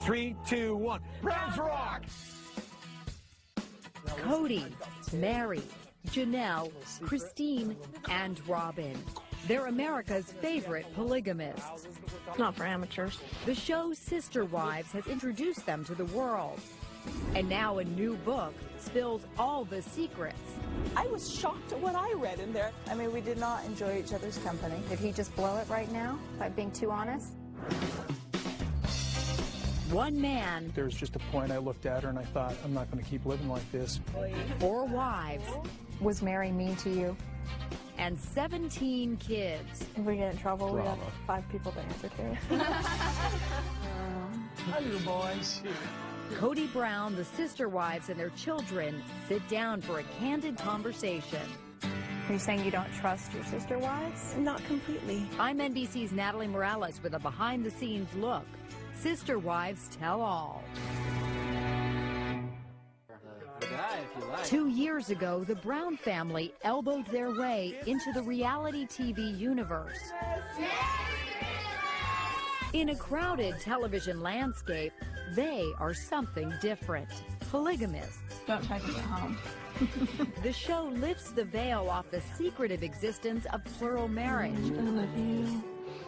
3, 2, 1. Browns rock! Cody, Mary, Janelle, Christine, and Robin. They're America's favorite polygamists. Not for amateurs. The show Sister Wives has introduced them to the world. And now a new book spills all the secrets. I was shocked at what I read in there. I mean, we did not enjoy each other's company. Did he just blow it right now by being too honest? One man. There was just a point I looked at her and I thought, I'm not going to keep living like this. 4 wives. Was Mary mean to you? And 17 kids. If we get in trouble, we have 5 people to answer to. Hi, little boys. Cody Brown, the Sister Wives, and their children sit down for a candid conversation. Are you saying you don't trust your sister wives? Not completely. I'm NBC's Natalie Morales with a behind-the-scenes look. Sister Wives Tell All. 2 years ago, the Brown family elbowed their way into the reality TV universe. In a crowded television landscape, they are something different. Polygamists. Don't try to get home. The show lifts the veil off the secretive existence of plural marriage. I love you.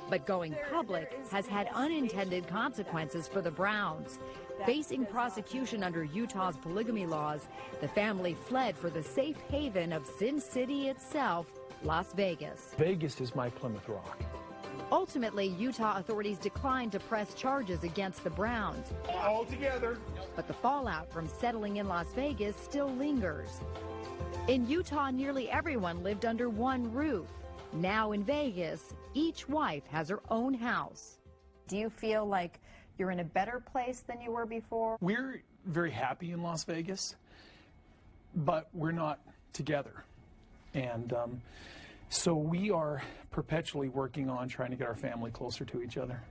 But going public has had unintended consequences for the Browns. Facing prosecution under Utah's polygamy laws, the family fled for the safe haven of Sin City itself, Las Vegas. Vegas is my Plymouth Rock. Ultimately, Utah authorities declined to press charges against the Browns. All together. But the fallout from settling in Las Vegas still lingers. In Utah, nearly everyone lived under one roof. Now in Vegas, each wife has her own house. Do you feel like you're in a better place than you were before? We're very happy in Las Vegas, but we're not together. And so we are perpetually working on trying to get our family closer to each other.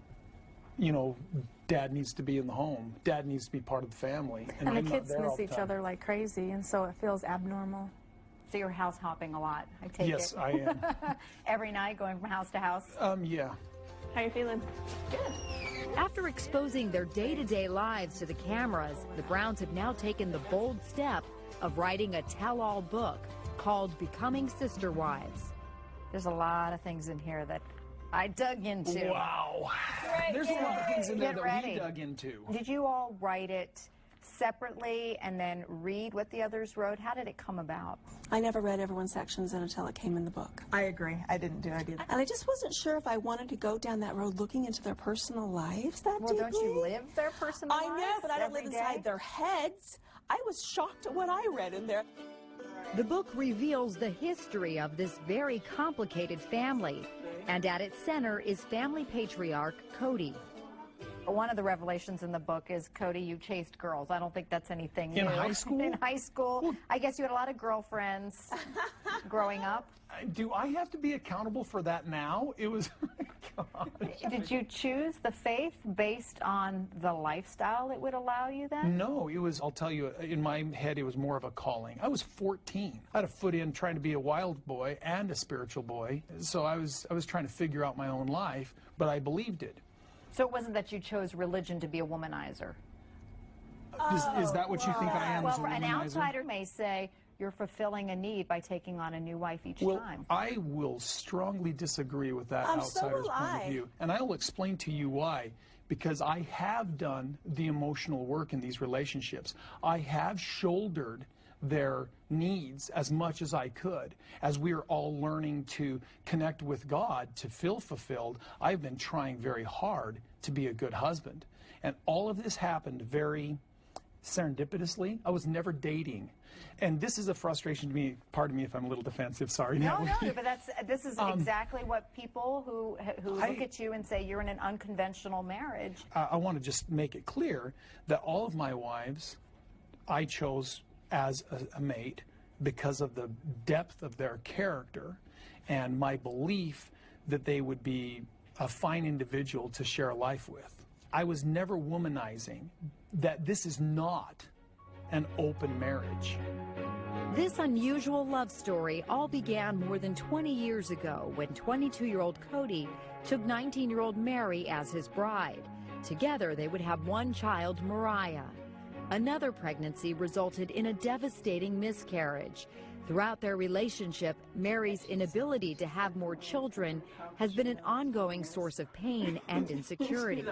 You know, Dad needs to be in the home. Dad needs to be part of the family. And I'm the not kids there all miss the each time. other like crazy, and so it feels abnormal. So you're house hopping a lot, I take it. Yes, I am. Every night going from house to house? Yeah. How you feeling? After exposing their day-to-day lives to the cameras, the Browns have now taken the bold step of writing a tell-all book called Becoming Sister Wives. There's a lot of things in here that I dug into. Wow. There's a lot of things in there Get that we ready. dug into. Did you all write it separately and then read what the others wrote? How did it come about? I never read everyone's sections until it came in the book. I agree. I didn't do it either. And I just wasn't sure if I wanted to go down that road looking into their personal lives that Well, deeply. don't you live their personal lives? I know, but I don't every live day? inside their heads. I was shocked at what I read in there. The book reveals the history of this very complicated family, and at its center is family patriarch Cody. One of the revelations in the book is, Cody, you chased girls. I don't think that's anything new. In high school? In high school. I guess you had a lot of girlfriends growing up. Do I have to be accountable for that now? It was, gosh. Did you choose the faith based on the lifestyle it would allow you then? No, it was, I'll tell you, in my head, it was more of a calling. I was 14. I had a foot in trying to be a wild boy and a spiritual boy. So I was trying to figure out my own life, but I believed it. So it wasn't that you chose religion to be a womanizer? Is that what you think I am as a Well, an womanizer? outsider may say you're fulfilling a need by taking on a new wife each Well, time. I will strongly disagree with that So outsider's will point of I. view. And I'll explain to you why. Because I have done the emotional work in these relationships. I have shouldered their needs as much as I could. As we are all learning to connect with God to feel fulfilled, I've been trying very hard to be a good husband. And all of this happened very serendipitously. I was never dating. And this is a frustration to me. Pardon me if I'm a little defensive. Sorry. No, but this is exactly what people who look at you and say you're in an unconventional marriage. I want to just make it clear that all of my wives I chose as a mate because of the depth of their character and my belief that they would be a fine individual to share a life with. I was never womanizing, that this is not an open marriage. This unusual love story all began more than 20 years ago when 22-year-old Cody took 19-year-old Mary as his bride. Together, they would have one child, Mariah. Another pregnancy resulted in a devastating miscarriage. Throughout their relationship, Mary's inability to have more children has been an ongoing source of pain and insecurity.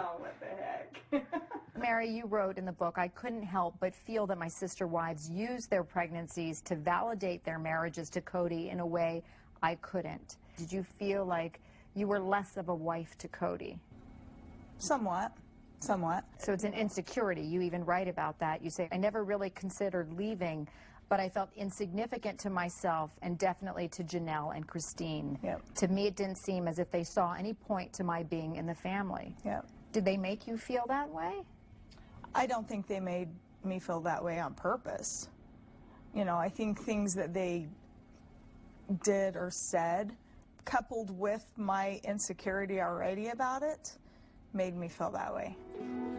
Mary, you wrote in the book, I couldn't help but feel that my sister wives used their pregnancies to validate their marriages to Cody in a way I couldn't. Did you feel like you were less of a wife to Cody? Somewhat. So it's an insecurity. You even write about that. You say, I never really considered leaving, but I felt insignificant to myself and definitely to Janelle and Christine. Yep. To me, it didn't seem as if they saw any point to my being in the family. Yep. Did they make you feel that way? I don't think they made me feel that way on purpose. You know, I think things that they did or said, coupled with my insecurity already about it, made me feel that way.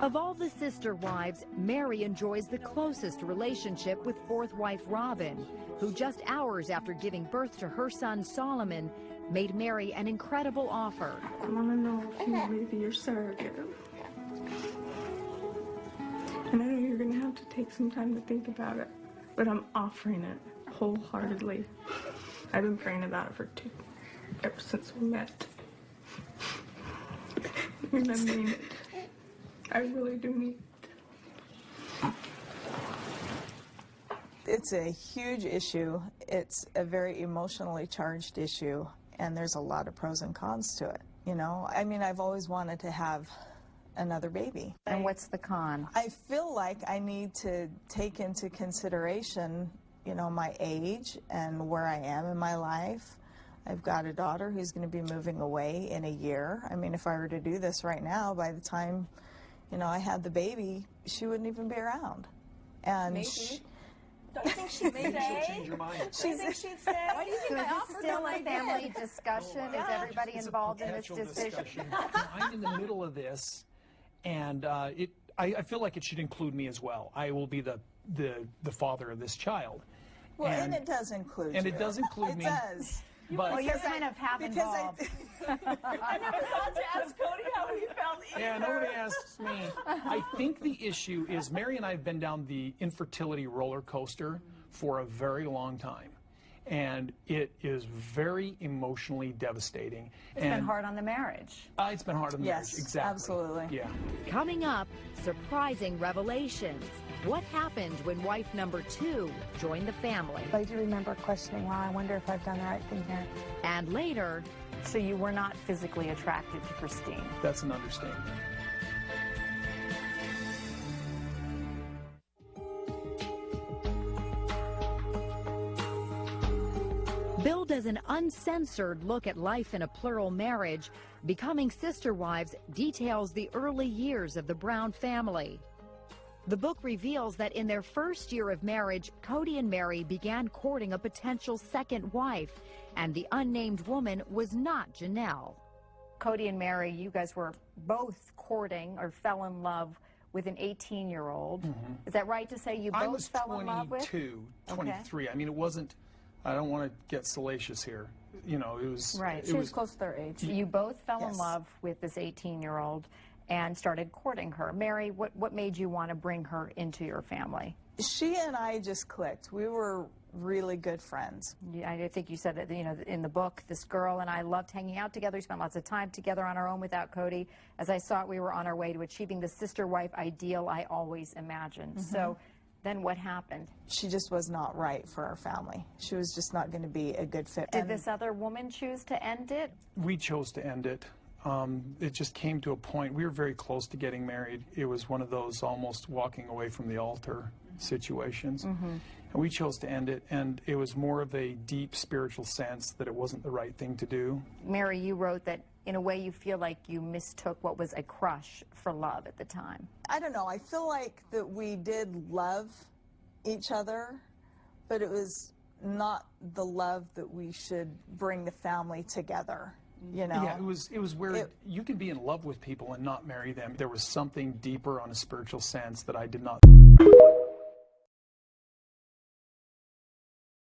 Of all the sister wives, Mary enjoys the closest relationship with fourth wife Robin, who just hours after giving birth to her son Solomon, made Mary an incredible offer. I want to know if you want me to be your surrogate. And I know you're going to have to take some time to think about it, but I'm offering it wholeheartedly. I've been praying about it ever since we met. And I mean it. I really do mean it. It's a huge issue. It's a very emotionally charged issue, and there's a lot of pros and cons to it, you know? I mean, I've always wanted to have another baby. And what's the con? I feel like I need to take into consideration, you know, my age and where I am in my life. I've got a daughter who's going to be moving away in a year. I mean, if I were to do this right now, by the time, you know, I had the baby, she wouldn't even be around. And maybe. Don't you think she'd say? Change your mind. Do you think she'd say? Why do you So think is I this offered still them a I family did? discussion? Is everybody It's involved a in this perpetual decision? discussion. I'm in the middle of this, and I feel like it should include me as well. I will be the father of this child. Well, and it does include you. And it does include me. It does. But Well, you're kind of half involved. I never thought to ask Cody how he felt either. Yeah, nobody asks me. I think the issue is Mary and I have been down the infertility roller coaster for a very long time. And it is very emotionally devastating. It's been hard on the marriage. It's been hard on the marriage, Yes, exactly. absolutely. Yeah. Coming up, surprising revelations. What happened when wife number 2 joined the family? I do remember questioning, wow, I wonder if I've done the right thing here. And later, So you were not physically attracted to Christine. That's an understatement. billed as an uncensored look at life in a plural marriage, Becoming Sister Wives details the early years of the Brown family. The book reveals that in their first year of marriage, Cody and Mary began courting a potential second wife, and the unnamed woman was not Janelle. Cody and Mary, you guys were both courting or fell in love with an 18-year-old. Mm-hmm. Is that right to say you I both was fell in love with? 23. I mean, it wasn't, I don't want to get salacious here. You know, it was... Right. It She was close to their age. You both fell in Yes. love with this 18-year-old and started courting her. Mary, what made you want to bring her into your family? She and I just clicked. We were really good friends. I think you said that, you know, in the book, this girl and I loved hanging out together. We spent lots of time together on our own without Cody. As I saw it, we were on our way to achieving the sister wife ideal I always imagined. So then what happened? She just was not right for our family. She was just not going to be a good fit. Did And this other woman choose to end it? We chose to end it. It just came to a point, we were very close to getting married. It was one of those almost walking away from the altar situations. And we chose to end it, and it was more of a deep spiritual sense that it wasn't the right thing to do. Mary, you wrote that in a way you feel like you mistook what was a crush for love at the time. I don't know. I feel like that we did love each other, but it was not the love that we should bring the family together. You know? Yeah, it was where you can be in love with people and not marry them. There was something deeper on a spiritual sense that I did not